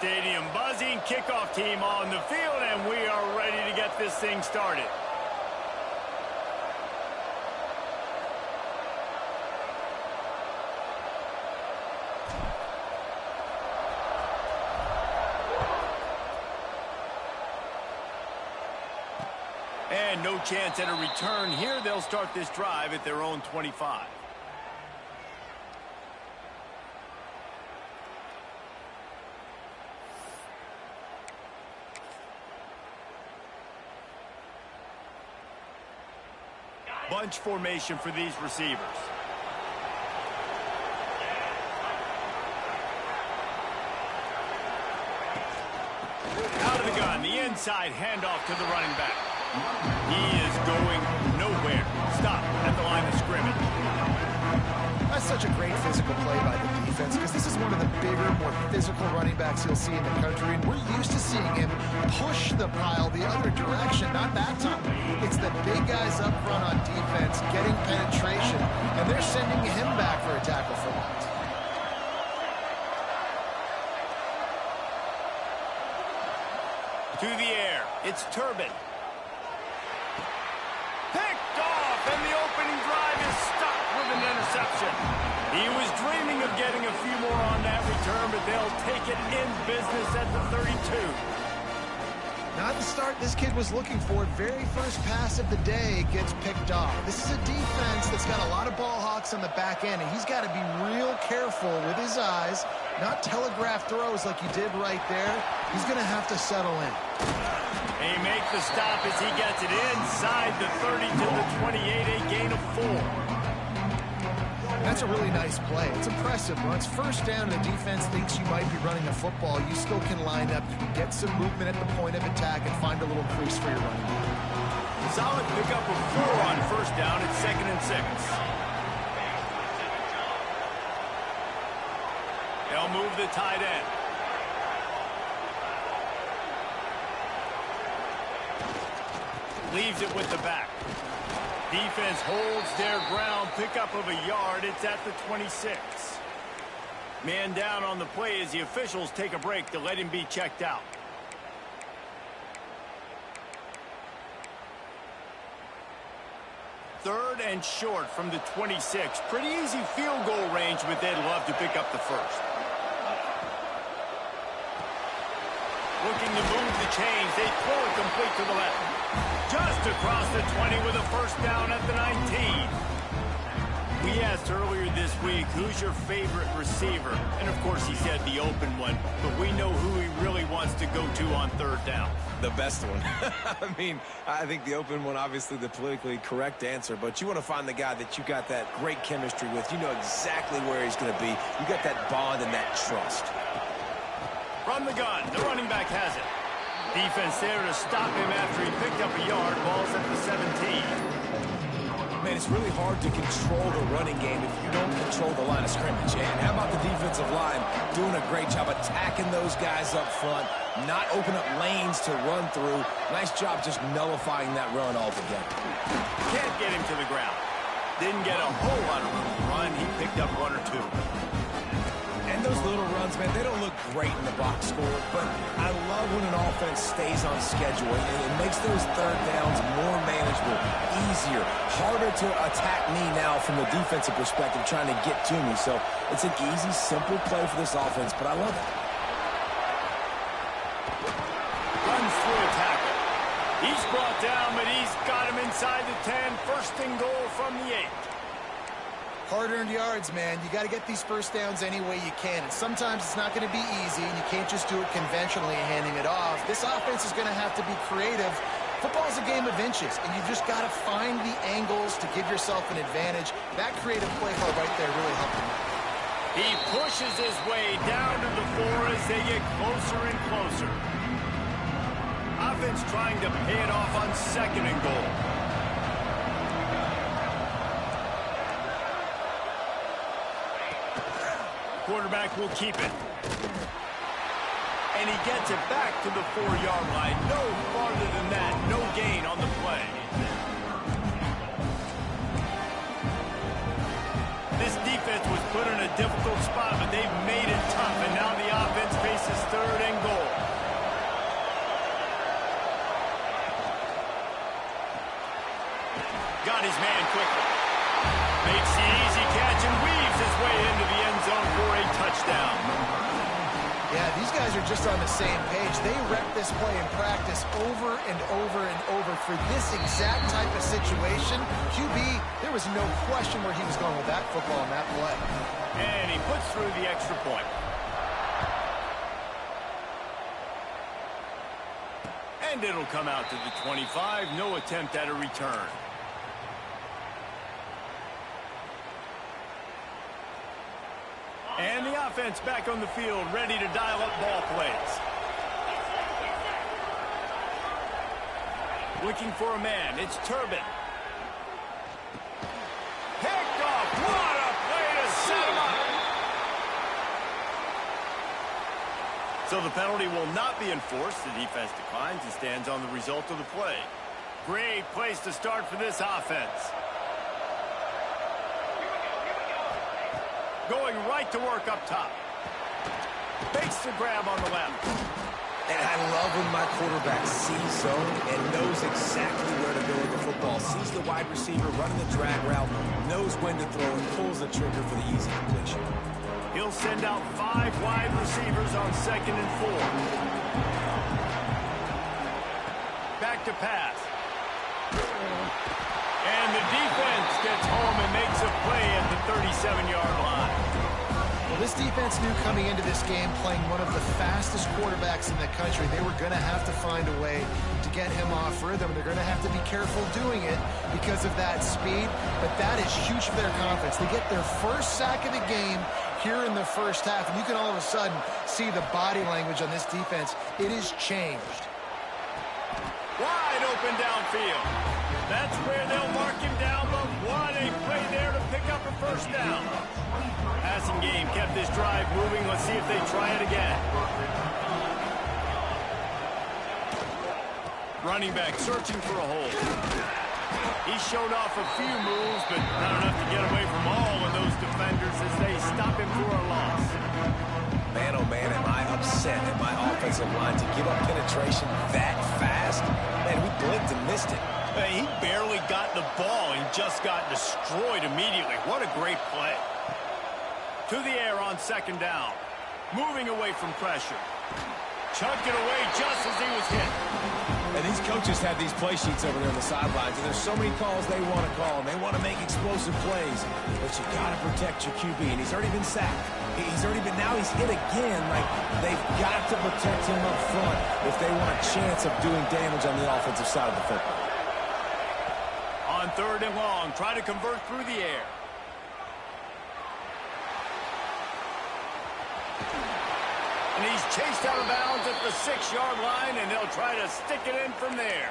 stadium buzzing. Kickoff team on the field, and we are ready to get this thing started. And no chance at a return here. They'll start this drive at their own 25. Bunch formation for these receivers. Out of the gun, the inside handoff to the running back. He is going nowhere. Stop at the line of scrimmage. That's such a great physical play by the defense because this is one of the bigger, more physical running backs you'll see in the country, and we're used to seeing him push the pile the other direction. Not that time. It's the big guys up front on defense getting penetration, and they're sending him back for a tackle for loss. To the air, it's Turbin. Picked off, and the opening drive is stopped with an interception. He was dreaming of getting a few more on that return, but they'll take it in business at the 32. Not the start this kid was looking for. Very first pass of the day gets picked off. This is a defense that's got a lot of ball hawks on the back end, and he's got to be real careful with his eyes, not telegraph throws like he did right there. He's going to have to settle in. They make the stop as he gets it inside the 30 to the 28, a gain of 4. That's a really nice play. It's impressive. When it's first down and the defense thinks you might be running the football, you still can line up, you can get some movement at the point of attack and find a little crease for your running back. Solid pickup of 4 on first down. It's 2nd and 6. They'll move the tight end. Leaves it with the back. Defense holds their ground. Pickup of a yard. It's at the 26. Man down on the play as the officials take a break to let him be checked out. Third and short from the 26. Pretty easy field goal range, but they'd love to pick up the first. Looking to move the chains. They throw it complete to the left. Just across the 20 with a first down at the 19. We asked earlier this week, who's your favorite receiver? And, of course, he said the open one. But we know who he really wants to go to on third down. The best one. I mean, I think the open one, obviously the politically correct answer. But you want to find the guy that you got that great chemistry with. You know exactly where he's going to be. You got that bond and that trust. From the gun, the running back has it. Defense there to stop him after he picked up a yard. Ball's at the 17. Man, it's really hard to control the running game if you don't control the line of scrimmage. And how about the defensive line doing a great job attacking those guys up front, not open up lanes to run through. Nice job just nullifying that run altogether. Can't get him to the ground. Didn't get a whole lot of room to run. He picked up 1 or 2. And those little runs, man, they don't look great in the box score, but I love when an offense stays on schedule, and it makes those third downs more manageable, easier, harder to attack me now from the defensive perspective trying to get to me. So it's an easy, simple play for this offense, but I love it. Runs through a tackle. He's brought down, but he's got him inside the 10. First and goal from the 8. Hard-earned yards, man. You got to get these first downs any way you can. And sometimes it's not going to be easy, and you can't just do it conventionally and handing it off. This offense is going to have to be creative. Football is a game of inches, and you've just got to find the angles to give yourself an advantage. That creative play call right there really helped him. He pushes his way down to the 4 as they get closer and closer. Offense trying to pay it off on 2nd and goal. Quarterback will keep it. And he gets it back to the 4-yard line. No farther than that. No gain on the play. This defense was put in a difficult spot, but they've made it tough. And now the offense faces third and goal. Got his man quickly. Makes the easy catch and weaves his way into the end zone for a touchdown. Yeah, these guys are just on the same page. They rep this play in practice over and over and over for this exact type of situation. QB, there was no question where he was going with that football in that play. And he puts through the extra point. And it'll come out to the 25. No attempt at a return. And the offense back on the field, ready to dial up ball plays. Looking for a man. It's Turbin. Picked off. What a play to set him up. So the penalty will not be enforced. The defense declines and stands on the result of the play. Great place to start for this offense. Going right to work up top. Fakes the grab on the left. And I love when my quarterback sees zone and knows exactly where to go with the football. Sees the wide receiver running the drag route, knows when to throw and pulls the trigger for the easy completion. He'll send out 5 wide receivers on 2nd and 4. Back to pass. And the defense gets home and makes a play at the 37-yard line. Well, this defense knew coming into this game, playing one of the fastest quarterbacks in the country, they were going to have to find a way to get him off rhythm. They're going to have to be careful doing it because of that speed, but that is huge for their confidence. They get their first sack of the game here in the first half, and you can all of a sudden see the body language on this defense. It has changed. Wide open downfield. That's where they'll mark him down, but what a play there to pick up a first down. Passing game kept this drive moving. Let's see if they try it again. Running back searching for a hole. He showed off a few moves, but not enough to get away from all of those defenders as they stop him for a loss. Man, oh man, am I upset at my offensive line to give up penetration that fast? Man, we blinked and missed it. He barely got the ball. He just got destroyed immediately. What a great play. To the air on 2nd down. Moving away from pressure. Chucked it away just as he was hit. And these coaches have these play sheets over there on the sidelines, and there's so many calls they want to call, and they want to make explosive plays. But you got to protect your QB, and he's already been sacked. Now he's hit again. Like, they've got to protect him up front if they want a chance of doing damage on the offensive side of the football. On 3rd and long, try to convert through the air. And he's chased out of bounds at the 6-yard line, and they'll try to stick it in from there.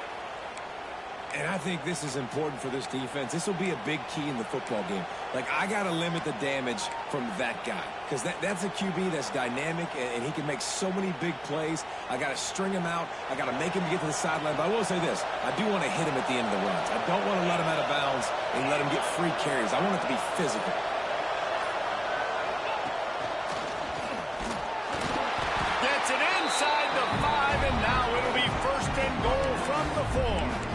And I think this is important for this defense. This will be a big key in the football game. Like, I got to limit the damage from that guy because that's a QB that's dynamic, and he can make so many big plays. I got to string him out. I got to make him get to the sideline. But I will say this. I do want to hit him at the end of the runs. I don't want to let him out of bounds and let him get free carries. I want it to be physical. Gets it inside the 5, and now it'll be 1st and goal from the 4.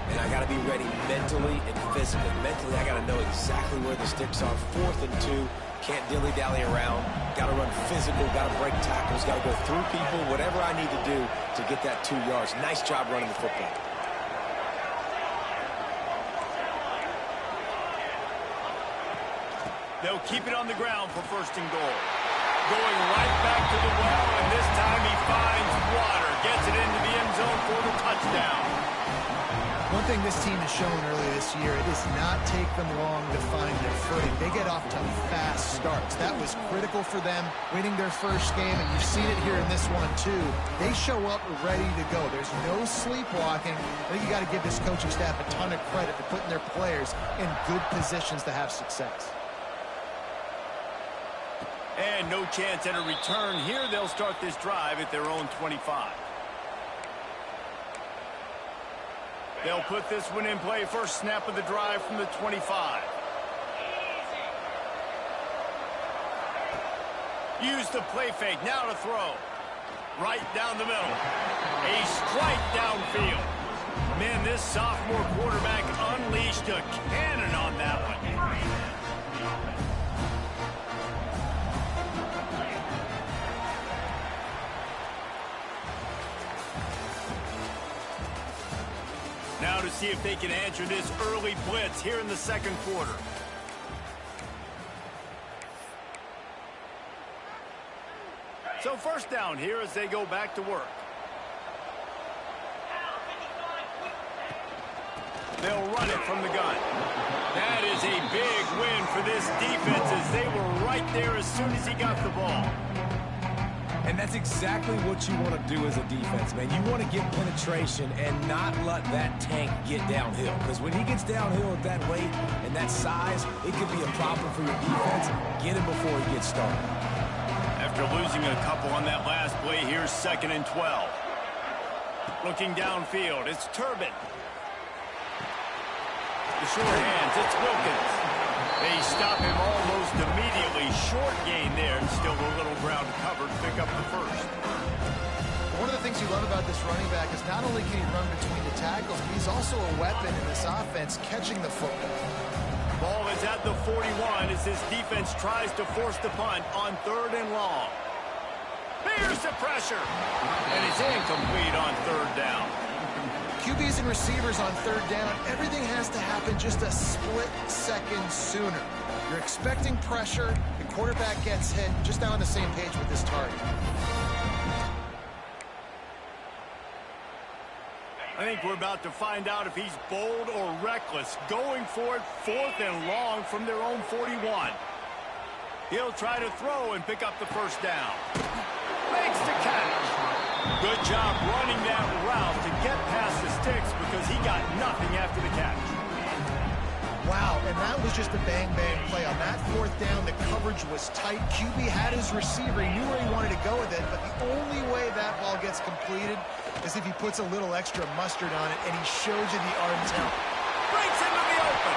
And I got to be ready mentally and physically. Mentally, I got to know exactly where the sticks are. 4th and 2. Can't dilly-dally around. Got to run physical. Got to break tackles. Got to go through people. Whatever I need to do to get that 2 yards. Nice job running the football. They'll keep it on the ground for 1st and goal. Going right back to the well, and this time he finds water. Gets it into the end zone for the touchdown. One thing this team has shown earlier this year, it does not take them long to find their footing. They get off to fast starts. That was critical for them, winning their first game, and you've seen it here in this one too. They show up ready to go. There's no sleepwalking. I think you got to give this coaching staff a ton of credit for putting their players in good positions to have success. And no chance at a return here. They'll start this drive at their own 25. They'll put this one in play. First snap of the drive from the 25. Use the play fake. Now to throw. right down the middle. A strike downfield. Man, this sophomore quarterback unleashed a cannon on that one. Now to see if they can answer this early blitz here in the second quarter. So first down here as they go back to work. They'll run it from the gun. That is a big win for this defense as they were right there as soon as he got the ball. And that's exactly what you want to do as a defense, man. You want to get penetration and not let that tank get downhill. Because when he gets downhill at that weight and that size, it could be a problem for your defense. Get him before he gets started. After losing a couple on that last play, here's 2nd and 12. Looking downfield, it's Turbin. The short hands, it's Wilkins. They stop him almost immediately. Short gain there, and still a little ground covered. Pick up the first. One of the things you love about this running back is not only can he run between the tackles, but he's also a weapon in this offense, catching the football. Ball is at the 41 as his defense tries to force the punt on 3rd and long. Here's the pressure. And it's incomplete on 3rd down. QBs and receivers on 3rd down, everything has to happen just a split second sooner. You're expecting pressure, the quarterback gets hit, just not on the same page with this target. I think we're about to find out if he's bold or reckless, going for it 4th and long from their own 41. He'll try to throw and pick up the first down. Makes the catch. Good job running that route to get past the sticks because he got nothing after the catch. Wow, and that was just a bang-bang play. On that 4th down, the coverage was tight. QB had his receiver. He knew where he wanted to go with it, but the only way that ball gets completed is if he puts a little extra mustard on it, and he shows you the arm talent. Breaks into the open.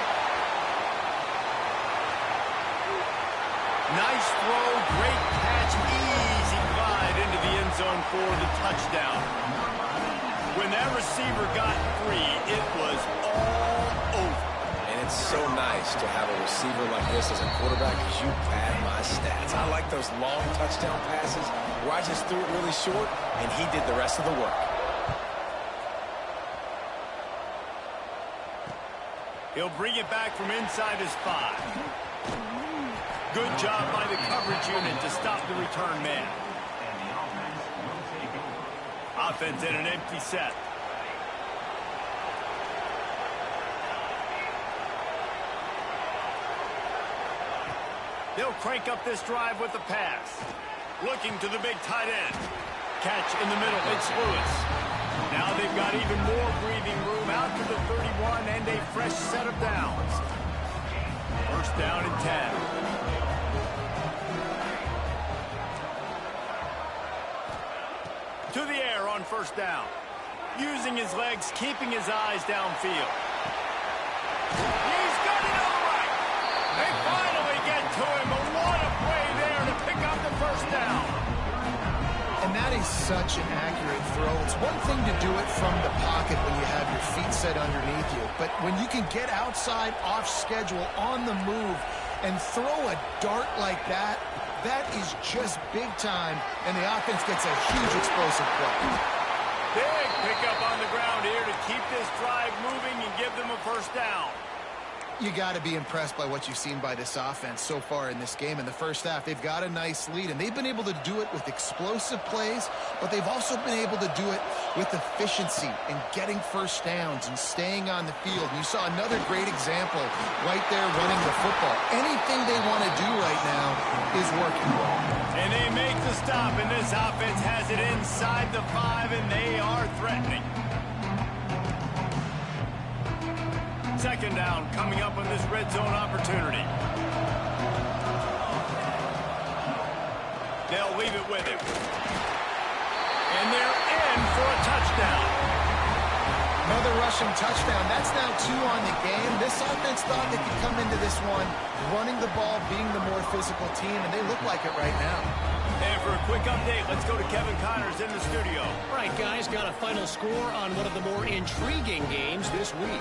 Nice throw, great catch, easy glide into the end zone for the touchdown. When that receiver got free, it was all over. And it's so nice to have a receiver like this as a quarterback because you pad my stats. I like those long touchdown passes where I just threw it really short, and he did the rest of the work. He'll bring it back from inside his 5. Good job by the coverage unit to stop the return man. Offense in an empty set. They'll crank up this drive with the pass. Looking to the big tight end. Catch in the middle, it's Lewis. Now they've got even more breathing room out to the 31 and a fresh set of downs. First down and 10. To the air on first down. Using his legs, keeping his eyes downfield. He's got it all right. They finally get to him, but what a play there to pick up the first down. And that is such an accurate throw. It's one thing to do it from the pocket when you have your feet set underneath you, but when you can get outside, off schedule, on the move, and throw a dart like that, that is just big time, and the offense gets a huge explosive play. Big pickup on the ground here to keep this drive moving and give them a first down. You got to be impressed by what you've seen by this offense so far in this game. In the first half, they've got a nice lead, and they've been able to do it with explosive plays, but they've also been able to do it with efficiency and getting first downs and staying on the field. And you saw another great example right there running the football. Anything they want to do right now is working well. And they make the stop, and this offense has it inside the 5, and they are threatening. Second down coming up on this red zone opportunity. They'll leave it with him. And they're in for a touchdown. Another rushing touchdown. That's now 2 on the game. This offense thought they could come into this one running the ball, being the more physical team, and they look like it right now. And for a quick update, let's go to Kevin Connors in the studio. All right, guys, got a final score on one of the more intriguing games this week.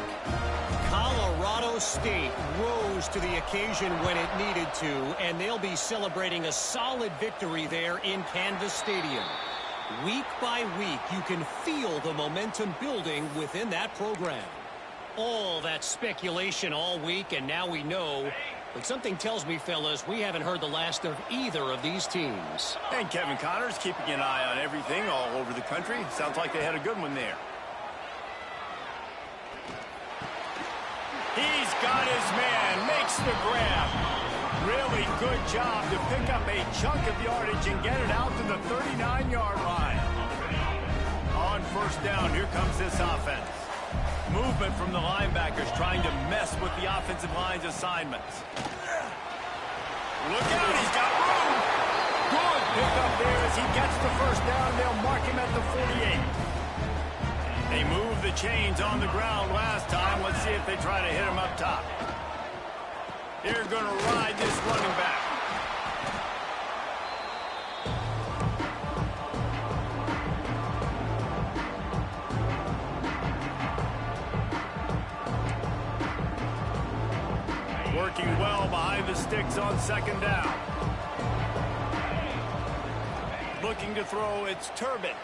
Colorado State rose to the occasion when it needed to, and they'll be celebrating a solid victory there in Canvas Stadium. Week by week, you can feel the momentum building within that program. All that speculation all week, and now we know. But something tells me, fellas, we haven't heard the last of either of these teams. And Kevin Connors keeping an eye on everything all over the country. Sounds like they had a good one there. He's got his man, makes the grab. Really good job to pick up a chunk of yardage and get it out to the 39-yard line. On first down, here comes this offense. Movement from the linebackers trying to mess with the offensive line's assignments. Look out, he's got room. Good pick up there as he gets the first down. They'll mark him at the 48. They moved the chains on the ground last time. Let's see if they try to hit him up top. They're going to ride this running back. Working well behind the sticks on second down. Looking to throw, it's Turbin.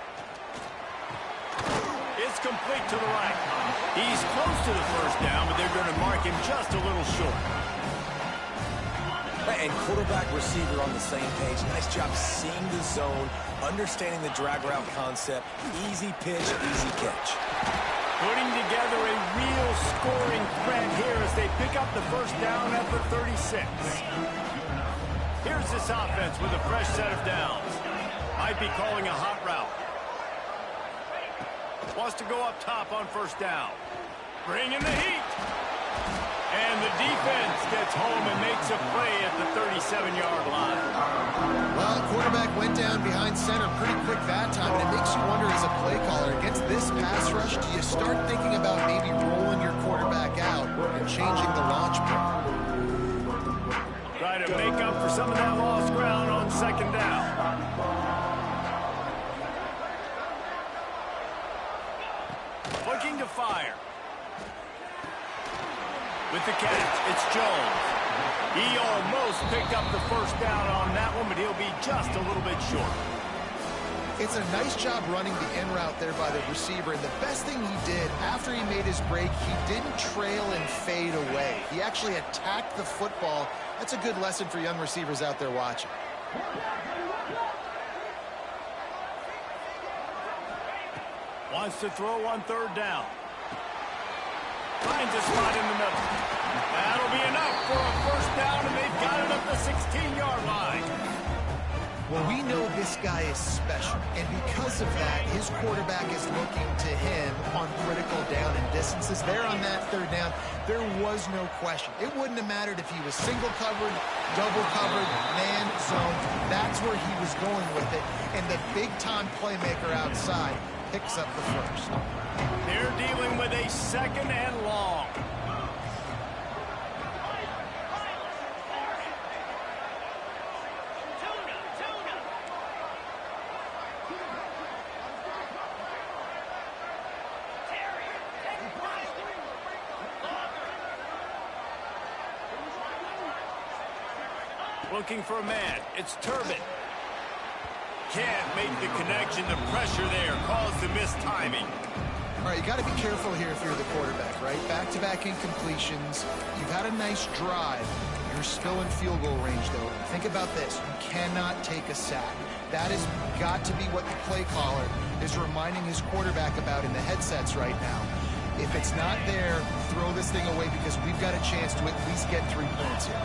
It's complete to the right. He's close to the first down, but they're going to mark him just a little short. And quarterback receiver on the same page. Nice job seeing the zone, understanding the drag route concept. Easy pitch, easy catch. Putting together a real scoring threat here as they pick up the first down at the 36. Here's this offense with a fresh set of downs. Might be calling a hot route. Wants to go up top on first down. Bringing the heat. And the defense gets home and makes a play at the 37-yard line. Well, quarterback went down behind center pretty quick that time, and it makes you wonder as a play caller, against this pass rush, do you start thinking about maybe rolling your quarterback out and changing the launch point? Try to make up for some of that lost ground on second down. Looking to fire. With the catch, it's Jones. He almost picked up the first down on that one, but he'll be just a little bit short. It's a nice job running the in route there by the receiver, and the best thing he did after he made his break, he didn't trail and fade away. He actually attacked the football. That's a good lesson for young receivers out there watching. Wants to throw on third down. Finds a spot in the middle. That'll be enough for a first down, and they've got it up the 16-yard line. Well, we know this guy is special, and because of that, his quarterback is looking to him on critical down and distances. There on that third down, there was no question. It wouldn't have mattered if he was single covered, double covered, man, zone. That's where he was going with it, and the big-time playmaker outside picks up the first. They're dealing with a second and long. Looking for a man. It's Turbin. Can't make the connection. The pressure there caused the missed timing. All right, you got to be careful here if you're the quarterback, right? Back-to-back incompletions. You've had a nice drive. You're still in field goal range, though. Think about this. You cannot take a sack. That has got to be what the play caller is reminding his quarterback about in the headsets right now. If it's not there, throw this thing away because we've got a chance to at least get 3 points here.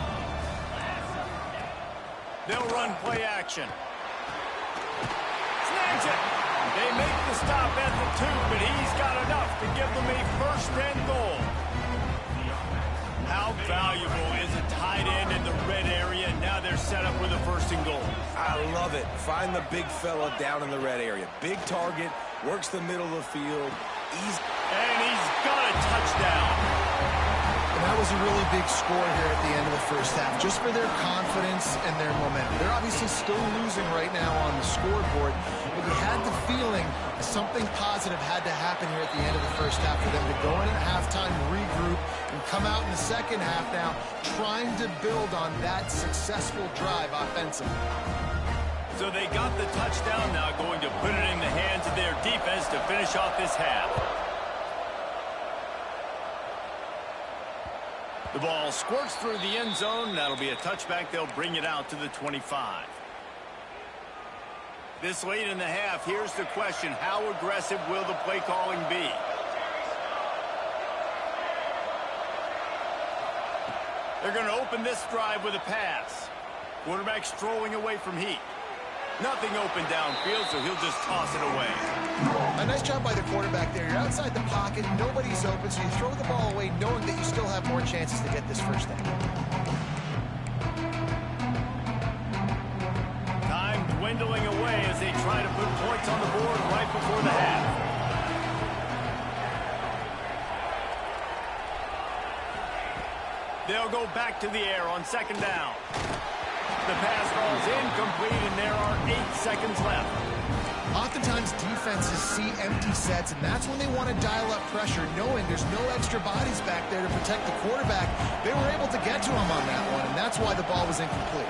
They'll run play action. Snags it. They make the stop at the 2, but he's got enough to give them a first and goal. How valuable is a tight end in the red area? Now they're set up with a first and goal. I love it. Find the big fella down in the red area. Big target, works the middle of the field. And he's got a touchdown. that was a really big score here at the end of the first half, just for their confidence and their momentum. They're obviously still losing right now on the scoreboard, but you had the feeling something positive had to happen here at the end of the first half for them to go in at halftime, regroup, and come out in the second half now trying to build on that successful drive offensively. So they got the touchdown now, going to put it in the hands of their defense to finish off this half. The ball squirts through the end zone. That'll be a touchback. They'll bring it out to the 25. This late in the half, here's the question. How aggressive will the play calling be? They're going to open this drive with a pass. Quarterback strolling away from heat. Nothing open downfield, so he'll just toss it away. A nice job by the quarterback there. You're outside the pocket, nobody's open, so you throw the ball away knowing that you still have more chances to get this first down. Time dwindling away as they try to put points on the board right before the half. They'll go back to the air on second down. The pass falls incomplete, and there are 8 seconds left. Oftentimes, defenses see empty sets, and that's when they want to dial up pressure, knowing there's no extra bodies back there to protect the quarterback. They were able to get to him on that one, and that's why the ball was incomplete.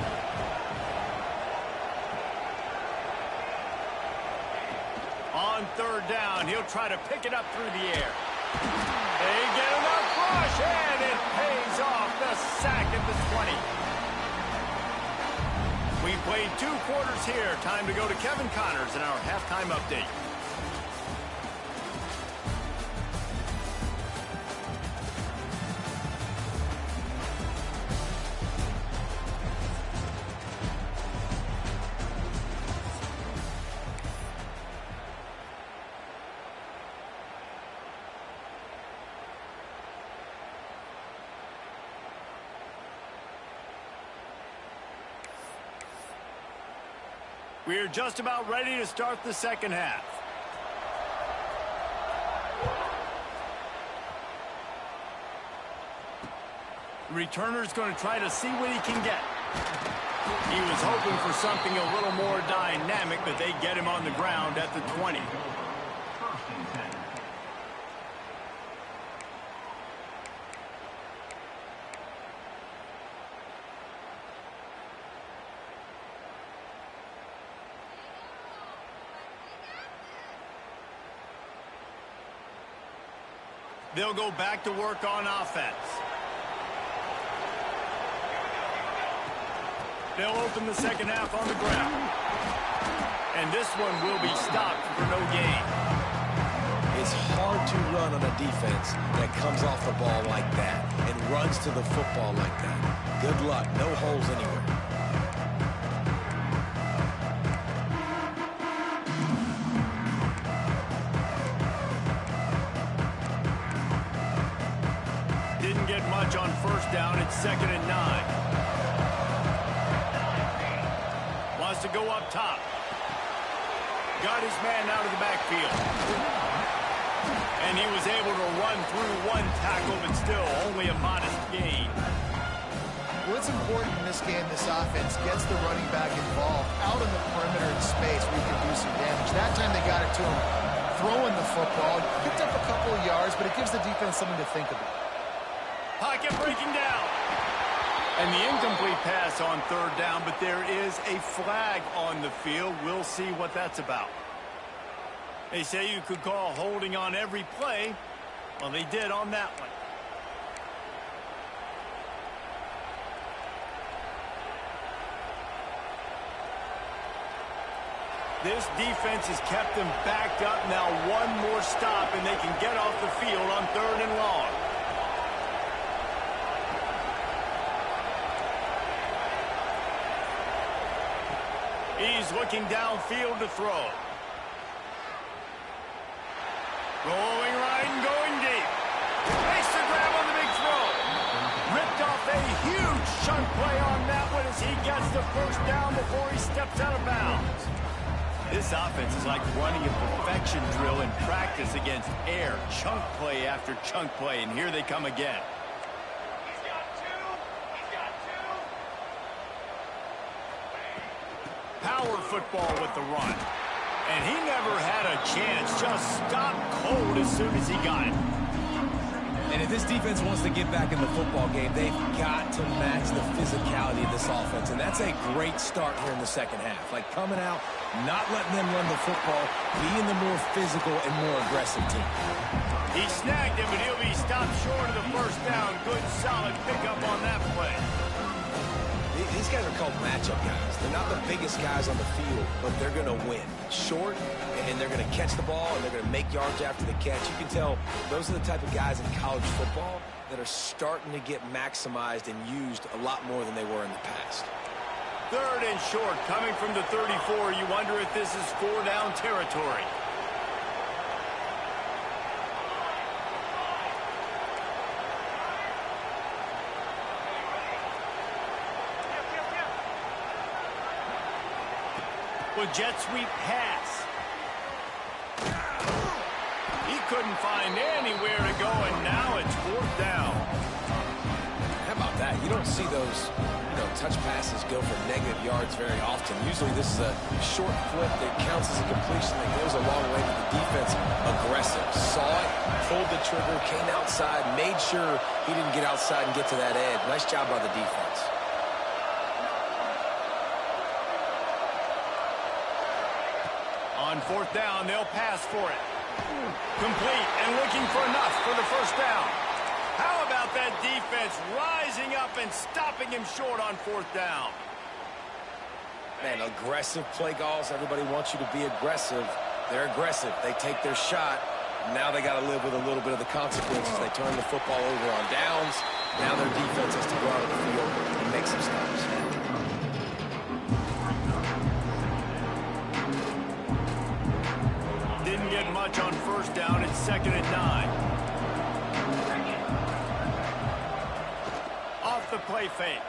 On third down, he'll try to pick it up through the air. They get enough rush, and it pays off. The sack at the 20. We played 2 quarters here. Time to go to Kevin Connors in our halftime update. We're just about ready to start the second half. The returner's going to try to see what he can get. He was hoping for something a little more dynamic, but they get him on the ground at the 20. They'll go back to work on offense. They'll open the second half on the ground. And this one will be stopped for no gain. It's hard to run on a defense that comes off the ball like that and runs to the football like that. Good luck. No holes anywhere. On first down, it's 2nd and 9. Wants to go up top. Got his man out of the backfield. And he was able to run through 1 tackle, but still only a modest gain. Well, it's important in this game, this offense gets the running back involved out on the perimeter in space where he can do some damage. That time they got it to him throwing the football. Picked up a couple of yards, but it gives the defense something to think about. Pocket breaking down. And the incomplete pass on third down, but there is a flag on the field. We'll see what that's about. They say you could call holding on every play. Well, they did on that one. This defense has kept them backed up. Now 1 more stop, and they can get off the field on 3rd and long. He's looking downfield to throw. Rolling right and going deep. Makes the grab on the big throw. Ripped off a huge chunk play on that one as he gets the first down before he steps out of bounds. This offense is like running a perfection drill in practice against air. Chunk play after chunk play, and here they come again. power football with the run. And he never had a chance. Just stopped cold as soon as he got it. And if this defense wants to get back in the football game, they've got to match the physicality of this offense. And that's a great start here in the second half. Like coming out, not letting them run the football, being the more physical and more aggressive team. He snagged him, but he'll be stopped short of the first down. Good, solid pickup on that play. These guys are called matchup guys. They're not the biggest guys on the field, but they're going to win. Short, and they're going to catch the ball, and they're going to make yards after the catch. You can tell those are the type of guys in college football that are starting to get maximized and used a lot more than they were in the past. Third and short, coming from the 34. You wonder if this is 4-down territory. With jet sweep pass. He couldn't find anywhere to go, and now it's 4th down. How about that? You don't see those, touch passes go for negative yards very often. Usually this is a short flip that counts as a completion that goes a long way to the defense. Aggressive. Saw it, pulled the trigger, came outside, made sure he didn't get outside and get to that edge. Nice job by the defense. On 4th down, they'll pass for it. Complete and looking for enough for the first down. How about that defense rising up and stopping him short on 4th down? Man, aggressive play calls. Everybody wants you to be aggressive. They're aggressive. They take their shot. Now they got to live with a little bit of the consequences. They turn the football over on downs. Now their defense has to go out of the field and make some stops. Didn't get much on 1st down. It's 2nd and 9. Off the play fake.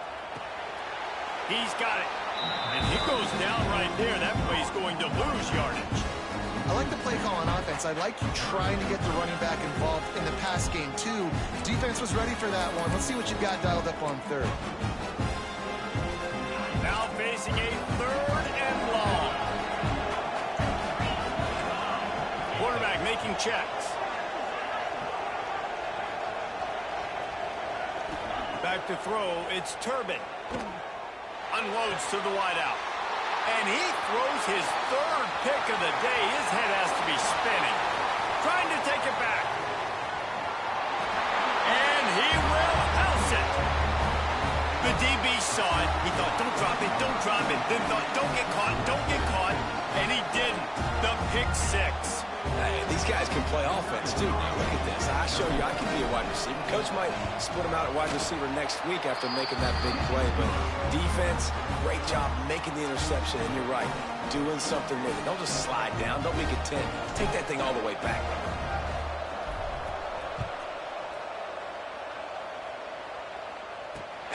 He's got it. And he goes down right there. That play's going to lose yardage. I like the play call on offense. I like you trying to get the running back involved in the pass game, too. Defense was ready for that one. Let's see what you got dialed up on 3rd. Now facing a 3rd and long. Quarterback making checks. Back to throw. It's Turbin. Unloads to the wideout. And he throws his 3rd pick of the day. His head has to be spinning. Trying to take it back. And he will house it. The DB saw it. He thought, don't drop it, don't drop it. Then thought, don't get caught, don't get caught. And he didn't. The pick 6. Hey, these guys can play offense, too. Now, look at this. I show you I can be a wide receiver. Coach might split him out at wide receiver next week after making that big play. But defense, great job making the interception. And you're right, doing something with it. Don't just slide down. Don't make it 10. Take that thing all the way back.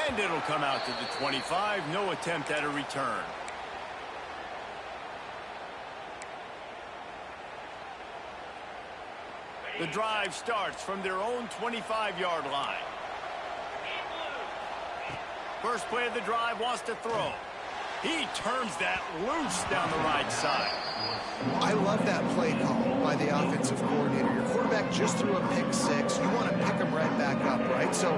And it'll come out to the 25. No attempt at a return. The drive starts from their own 25-yard line. First play of the drive wants to throw. He turns that loose down the right side. I love that play call by the offensive coordinator. Your quarterback just threw a pick 6. You want to pick him right back up, right? So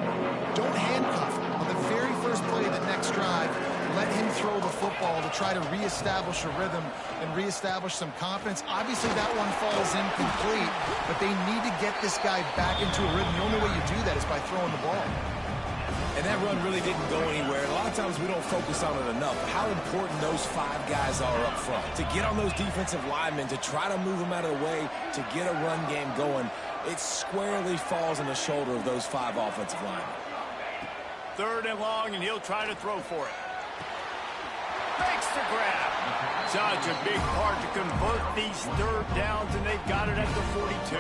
don't handcuff him. On the very first play of the next drive, let him throw the football to try to reestablish a rhythm and reestablish some confidence. Obviously, that one falls incomplete, but they need to get this guy back into a rhythm. The only way you do that is by throwing the ball. And that run really didn't go anywhere. A lot of times we don't focus on it enough. How important those 5 guys are up front. To get on those defensive linemen, to try to move them out of the way, to get a run game going, it squarely falls on the shoulder of those 5 offensive linemen. 3rd and long, and he'll try to throw for it. Makes the grab. Such a big part to convert these 3rd downs, and they've got it at the 42.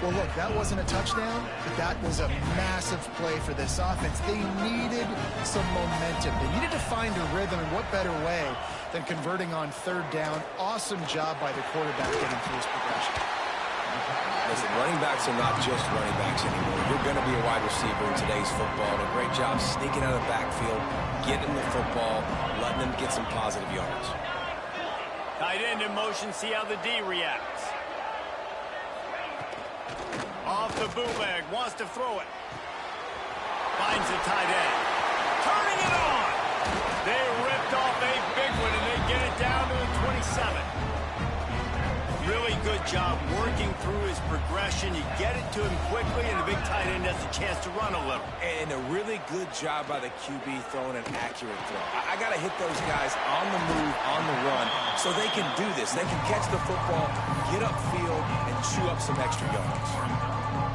Well, look, that wasn't a touchdown, but that was a massive play for this offense. They needed some momentum. They needed to find a rhythm, and what better way than converting on 3rd down. Awesome job by the quarterback getting through his progression. Listen, running backs are not just running backs anymore. You're going to be a wide receiver in today's football. And a great job sneaking out of the backfield, getting the football, letting them get some positive yards. Tight end in motion, see how the D reacts. Off the bootleg, wants to throw it. Finds the tight end. Turning it on! They ripped off a big one, and they get it down to the 27. Really good job working through his progression. You get it to him quickly, and the big tight end has a chance to run a little. And a really good job by the QB throwing an accurate throw. I got to hit those guys on the move, on the run, so they can do this. They can catch the football, get upfield, and chew up some extra yards.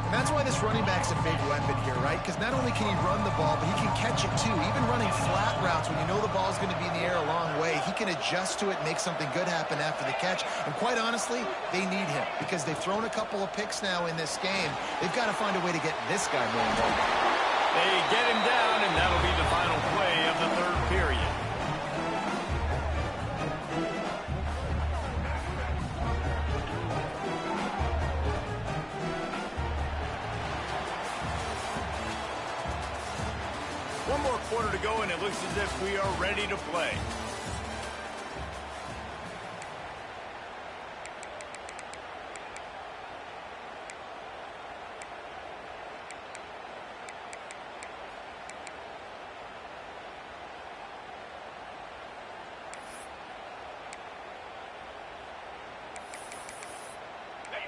And that's why this running back's a big weapon here, right? Because not only can he run the ball, but he can catch it too. Even running flat routes when you know the ball's going to be in the air a long way, he can adjust to it, make something good happen after the catch. And quite honestly, they need him because they've thrown a couple of picks now in this game. They've got to find a way to get this guy going. They get him down, and that'll be the final play of the third period. One more quarter to go, and it looks as if we are ready to play.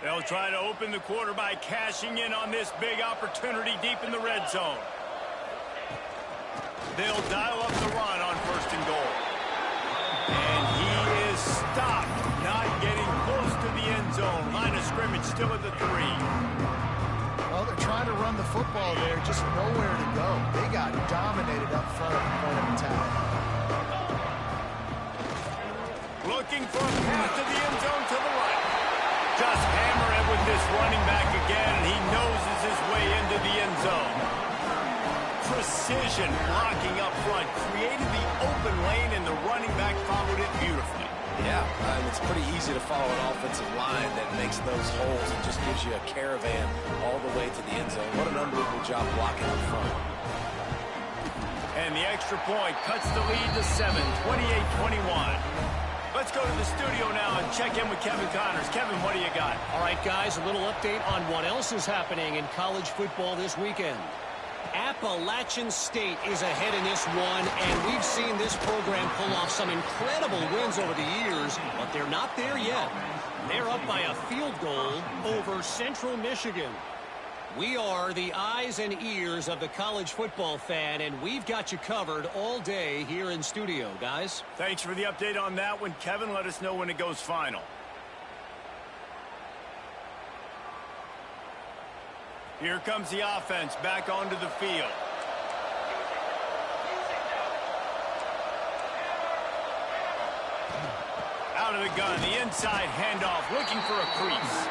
They'll try to open the quarter by cashing in on this big opportunity deep in the red zone. They'll dial up the run on 1st and goal. And he is stopped, not getting close to the end zone. Line of scrimmage still at the 3. Well, they're trying to run the football there, just nowhere to go. They got dominated up front at the point of attack. Looking for a pass to the end zone to the right. Just hammer it with this running back again, and he noses his way into the end zone. Precision blocking up front, created the open lane, and the running back followed it beautifully. Yeah, it's pretty easy to follow an offensive line that makes those holes and just gives you a caravan all the way to the end zone. What an unbelievable job blocking up front. And the extra point cuts the lead to 7, 28-21. Let's go to the studio now and check in with Kevin Connors. Kevin, what do you got? All right, guys, a little update on what else is happening in college football this weekend. Appalachian State is ahead in this one, and we've seen this program pull off some incredible wins over the years, but they're not there yet. They're up by a field goal over Central Michigan. We are the eyes and ears of the college football fan, and we've got you covered all day here in studio, guys. Thanks for the update on that one, Kevin. Let us know when it goes final. Here comes the offense back onto the field. Out of the gun, the inside handoff, looking for a crease.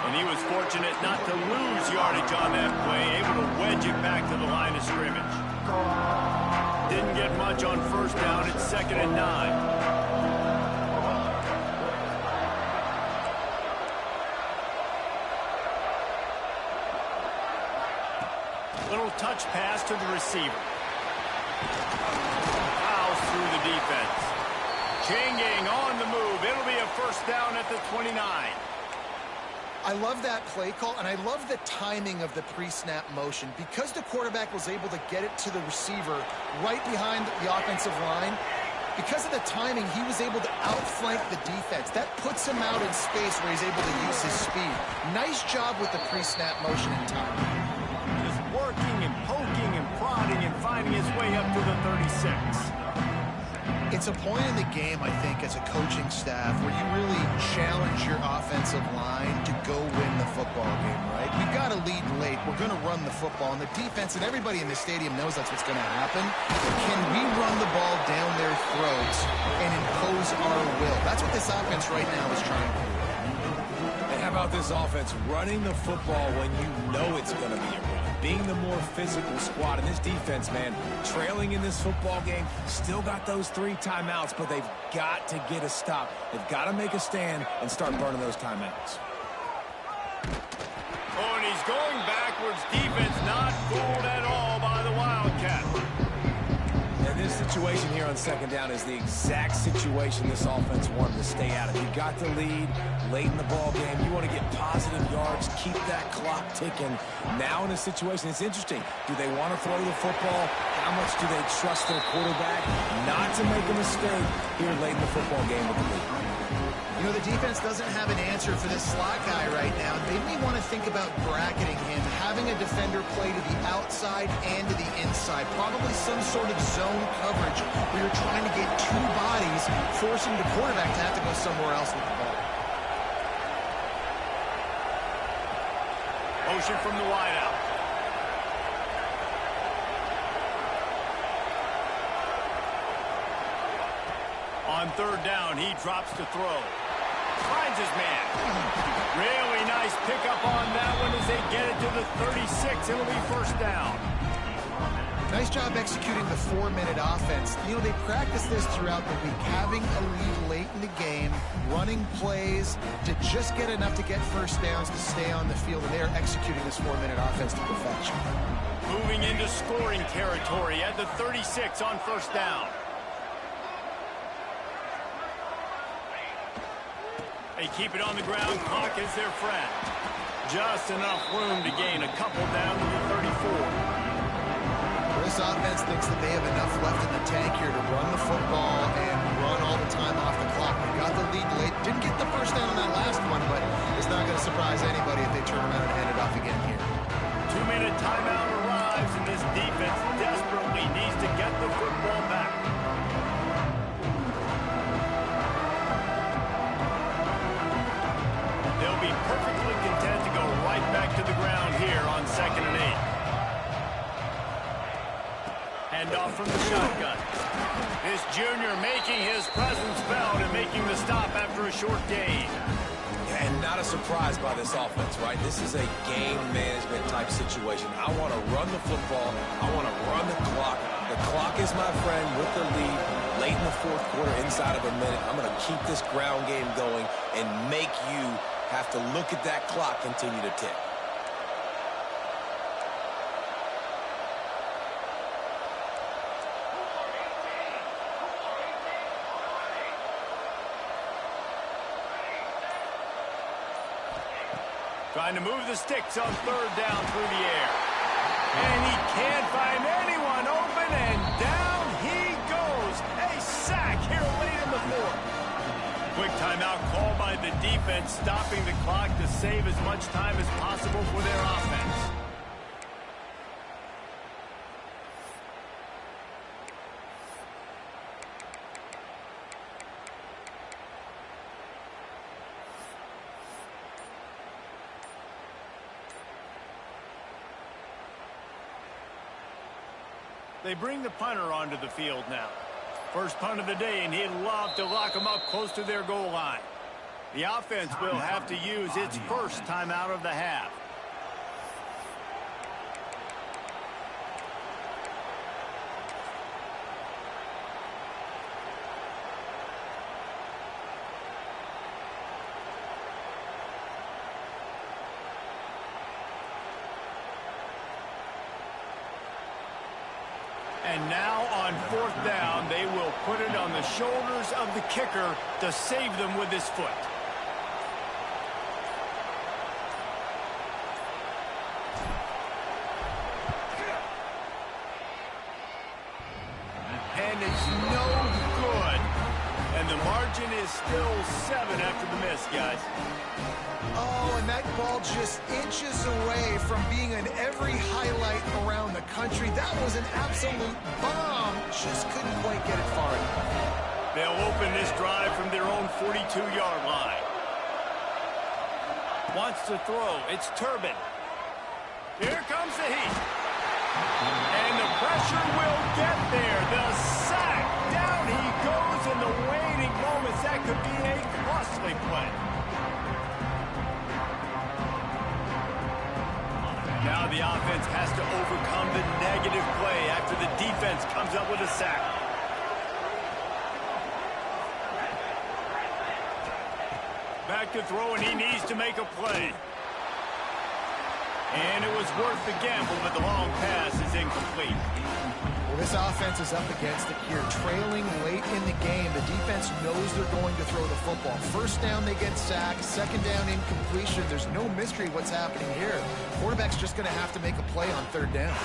And he was fortunate not to lose yardage on that play, able to wedge it back to the line of scrimmage. Didn't get much on 1st down. It's 2nd and 9. Little touch pass to the receiver. Fouls through the defense. Chain gang on the move. It'll be a 1st down at the 29. I love that play call, and I love the timing of the pre-snap motion. Because the quarterback was able to get it to the receiver right behind the offensive line, because of the timing, he was able to outflank the defense. That puts him out in space where he's able to use his speed. Nice job with the pre-snap motion and timing. Working and poking and prodding and finding his way up to the 36. It's a point in the game, I think, as a coaching staff where you really challenge your offensive line to go win the football game, right? We've got to lead late. We're going to run the football, and the defense and everybody in the stadium knows that's what's going to happen. Can we run the ball down their throats and impose our will? That's what this offense right now is trying to do. And how about this offense running the football when you know it's going to be a run? Being the more physical squad. And this defense, man, trailing in this football game, still got those 3 timeouts, but they've got to get a stop. They've got to make a stand and start burning those timeouts. Oh, and he's going backwards. Defense not fooled at all by the Wildcat. And this situation here on second down is the exact situation this offense wanted to stay out of. You got the lead late in the ball game. You want to get positive yards, keep that clock ticking. Now in a situation, it's interesting. Do they want to throw the football? How much do they trust their quarterback not to make a mistake here late in the football game with the lead? You know, the defense doesn't have an answer for this slot guy right now. They may want to think about bracketing him, having a defender play to the outside and to the inside. Probably some sort of zone coverage where you're trying to get two bodies, forcing the quarterback to have to go somewhere else with the ball. Motion from the wideout. On third down, he drops to throw. Finds his man. Really nice pickup on that one as they get it to the 36. It'll be first down. Nice job executing the 4-minute offense. You know, they practice this throughout the week, having a lead late in the game, running plays to just get enough to get first downs to stay on the field, and they're executing this 4-minute offense to perfection. Moving into scoring territory at the 36 on first down. They keep it on the ground. Clock is their friend. Just enough room to gain a couple down to the 34. This offense thinks that they have enough left in the tank here to run the football and run all the time off the clock. They got the lead late. Didn't get the first down on that last one, but it's not going to surprise anybody if they turn around and hand it off again here. 2-minute timeout arrives, and this defense desperately needs to get the football back. They'll be perfectly content to go right back to the ground here on 2nd and 8. Hand off from the shotgun. This junior making his presence felt and making the stop after a short gain. And not a surprise by this offense, right? This is a game management type situation. I want to run the football. I want to run the clock. The clock is my friend with the lead. Late in the fourth quarter, inside of a minute, I'm going to keep this ground game going and make you have to look at that clock continue to tick. Trying to move the sticks on third down through the air. And he can't find anyone open, and down he goes. A sack here late in the fourth. Quick timeout called by the defense, stopping the clock to save as much time as possible for their offense. They bring the punter onto the field now. First punt of the day, and he'd love to lock them up close to their goal line. The offense will have to use its first timeout of the half. And now on fourth down, they will put it on the shoulders of the kicker to save them with his foot. And it's no good. And the margin is still 7 after the miss, guys. Oh, and that ball just inches away from being in every highlight around the country. That was an absolute bomb. Just couldn't quite get it far enough. They'll open this drive from their own 42-yard line. Wants to throw. It's Turbin. Here comes the heat. And the pressure will get there. The sack. Down he goes in the waning moments. That could be a costly play. Now the offense has to overcome the negative play after the defense comes up with a sack. Back to throw, and he needs to make a play. And it was worth the gamble, but the long pass is incomplete. Well, this offense is up against it here. Trailing late in the game, the defense knows they're going to throw the football. First down, they get sacked. Second down, incompletion. There's no mystery what's happening here. Quarterback's just going to have to make a play on third down.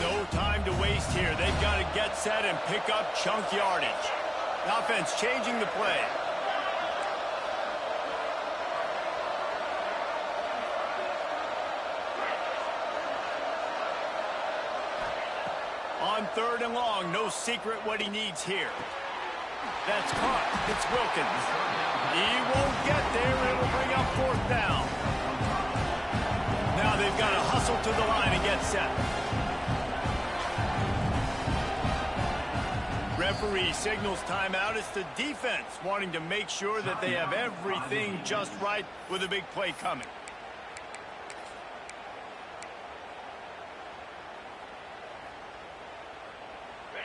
No time to waste here. They've got to get set and pick up chunk yardage. The offense changing the play. On third and long, no secret what he needs here. That's caught. It's Wilkins. He won't get there. It'll bring up fourth down. Now they've got to hustle to the line and get set. Referee signals timeout. It's the defense wanting to make sure that they have everything just right with a big play coming.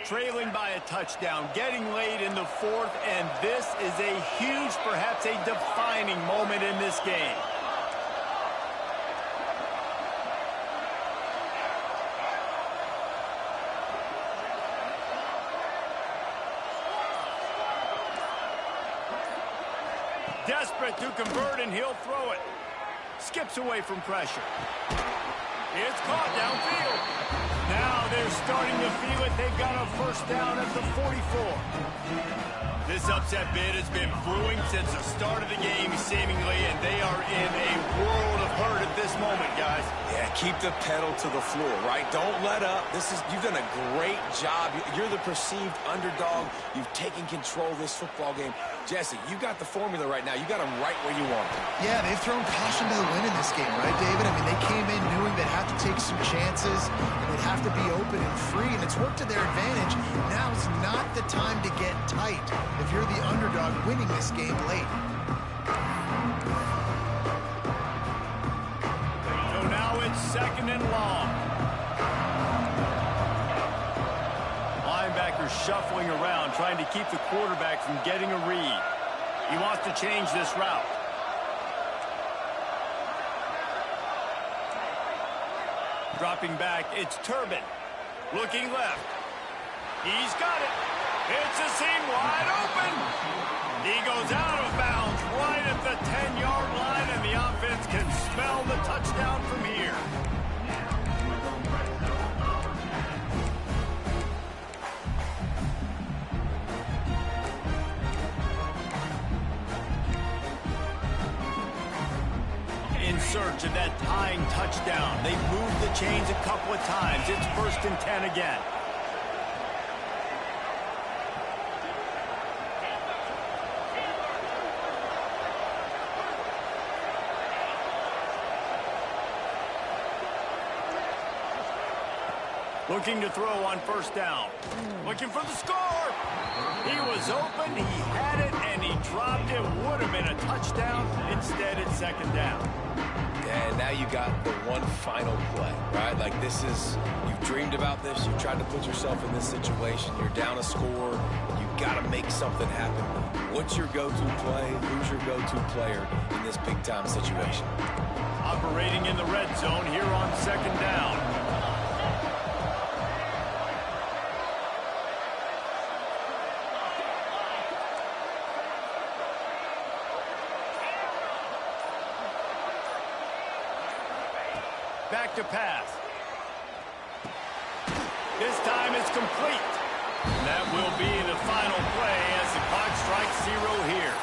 Trailing by a touchdown, getting late in the fourth, and this is a huge, perhaps a defining moment in this game. Desperate to convert, and he'll throw it. Skips away from pressure. It's caught downfield. Now they're starting to feel it. They've got a first down at the 44. This upset bid has been brewing since the start of the game, seemingly, and they are in a world of hurt at this moment, guys. Yeah, keep the pedal to the floor, right? Don't let up. You've done a great job. You're the perceived underdog. You've taken control of this football game. Jesse, you got the formula right now. You got them right where you want them. Yeah, they've thrown caution to the wind in this game, right, David? I mean, they came in knowing they'd have to take some chances, and they'd have to be open and free, and it's worked to their advantage. Now's not the time to get tight if you're the underdog winning this game late. So now it's second and long. Linebacker shuffling around, trying to keep the quarterback from getting a read. He wants to change this route. Dropping back, it's Turbin. Looking left. He's got it. It's a seam wide open. He goes out of bounds right at the 10-yard line, and the offense can smell the touchdown from here. In search of that tying touchdown. They've moved the chains a couple of times. It's 1st and 10 again. Looking to throw on first down. Looking for the score. He was open, he had it, and he dropped it. Would have been a touchdown. Instead, it's second down. And now you got the one final play, right? Like this is, you've dreamed about this. You've tried to put yourself in this situation. You're down a score. You've got to make something happen. What's your go-to play? Who's your go-to player in this big-time situation? Operating in the red zone here on second down. Back to pass. This time it's complete. And that will be the final play as the clock strikes 0 here.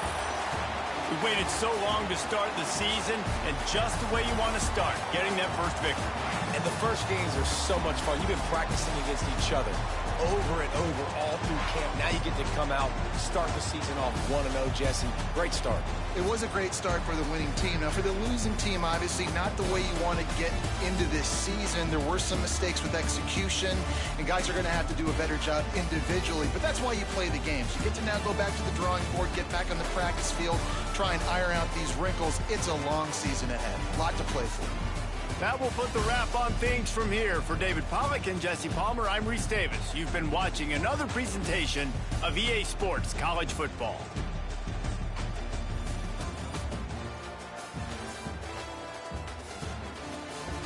We waited so long to start the season, and just the way you want to start, getting that first victory. And the first games are so much fun. You've been practicing against each other over and over all through camp. Now you get to come out, start the season off 1-0, Jesse. Great start. It was a great start for the winning team. Now, for the losing team, obviously not the way you want to get into this season. There were some mistakes with execution, and guys are going to have to do a better job individually. But that's why you play the games. You get to now go back to the drawing board, get back on the practice field, try and iron out these wrinkles. It's a long season ahead. A lot to play for. That will put the wrap on things from here. For David Pollack and Jesse Palmer, I'm Reese Davis. You've been watching another presentation of EA Sports College Football.